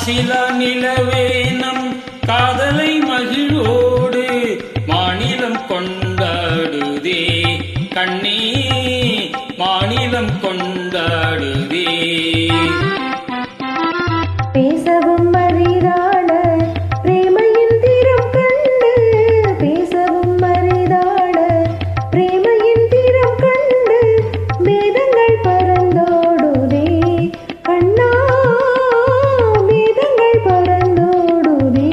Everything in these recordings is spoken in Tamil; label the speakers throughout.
Speaker 1: மாசிலா நிலவே நம் காதலை மகிழ்வோடு மாநிலம் கொண்டாடுதே கண்ணே மாநிலம் கொண்டாடுதே.
Speaker 2: பேசவும் அரிதான பிரேமையின் தீரம் கண்டு பேசவும் அரிதான பிரேமையின் தீரம் கண்டு வேதங்கள் பறந்தோடுதே கண்ணா வேதங்கள் பறந்தோடுதே.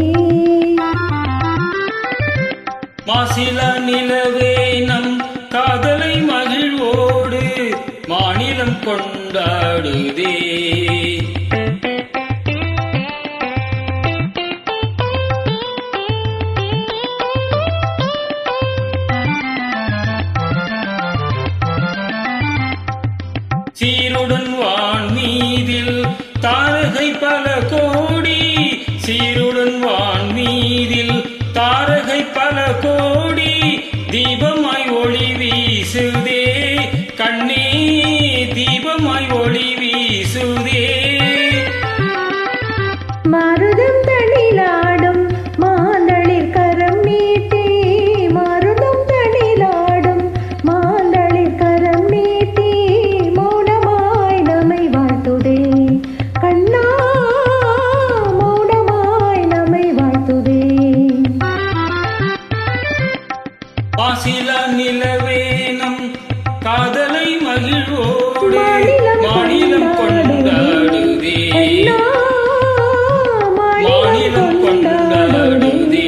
Speaker 1: மாசிலா நிலவே நம் காதலை மகிழ்வோடு மாநிலம் கொண்டாடுதே. சீருடன் வான் மீதில் தாரகை பல கோடி சீருடன் வான் மீதில் தாரகை பல கோடி தீபமாய் ஒளி வீசுதே கண்ணே தீபமாய் ஒளி வீசுதே.
Speaker 2: மருதம் தனிலாடும் மாந்தளிர் கரம் நீட்டி மருதம் தனிலாடும் மாந்தளிர் கரம் நீட்டி மௌனமாய் நம்மை வாழ்த்துதே கண்ணா மௌனமாய் நம்மை வாழ்த்துதே.
Speaker 1: மாசிலா நிலவே நம் காதலை மகிழ்வோடு மாநிலம் கொண்டாடுதே மாநிலம் கொண்டாடுதே.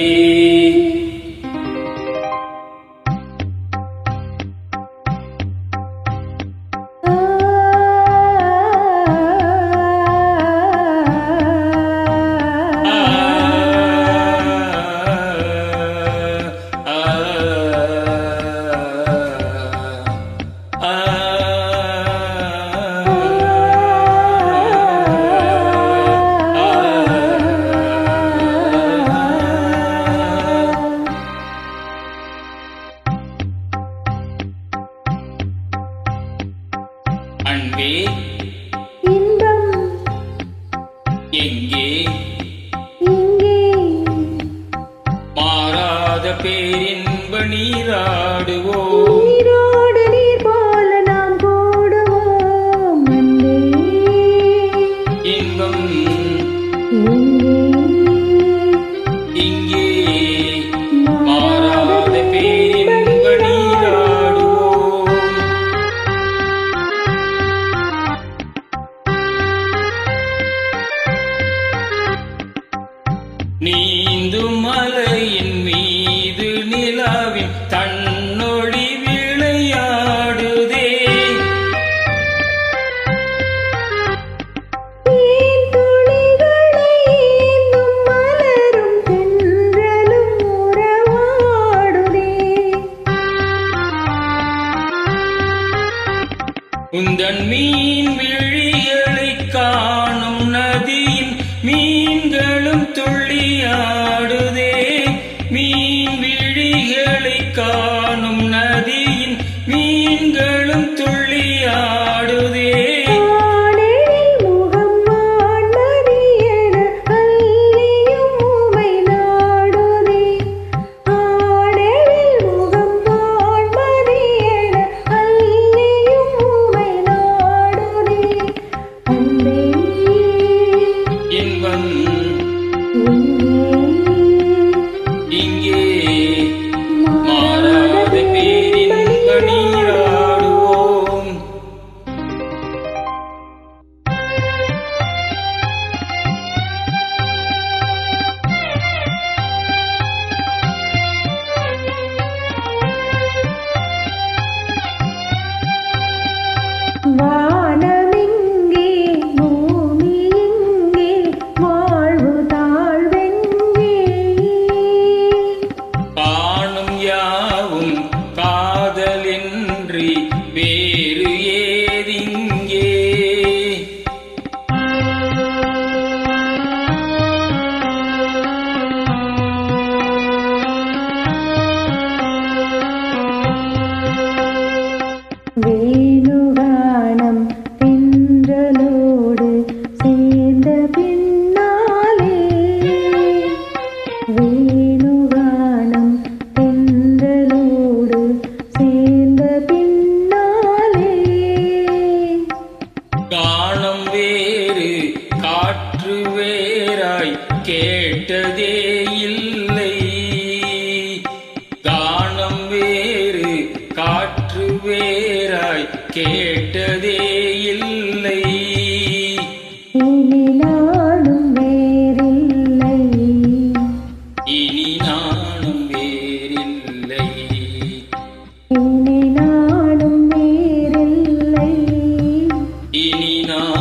Speaker 1: அன்பே
Speaker 2: இன்பம்
Speaker 1: எங்கே
Speaker 2: இங்கே
Speaker 1: மாறாத பேரின்ப நீராடுவோம்
Speaker 2: நீரோடு நீர் போல நாம் கூடுவோம் அன்பே
Speaker 1: இன்பம்
Speaker 2: இங்கே
Speaker 1: இங்கே மாறாத பேரின்ப நீராடுவோம். நீந்தும் மலையின் மீது நிலாவின் தன்னொளி விளையாடுதே
Speaker 2: துளிகளை ஏந்தும் மலரும் தென்றலும் உறவாடுதே
Speaker 1: உந்தன் மீன் விழிகளை காணும் நதியின் மீன்களும் துள்ளியாடுதே மீன் விழிகளை காணும் நதியின் மீன்களும் துள்ளியாடுதே.
Speaker 2: ஆடலில் முகம் வான்மதியென அல்லியும் உமை நாடுதே ஆடலில் முகம் வான்மதியென அல்லியும் உமை நாடுதே.
Speaker 1: கேட்டதே இல்லை.
Speaker 2: இனி நானும் வேறில்லை,
Speaker 1: இனி நானும் வேறில்லை.
Speaker 2: இனி நானும் வேறில்லை,
Speaker 1: இனி நான்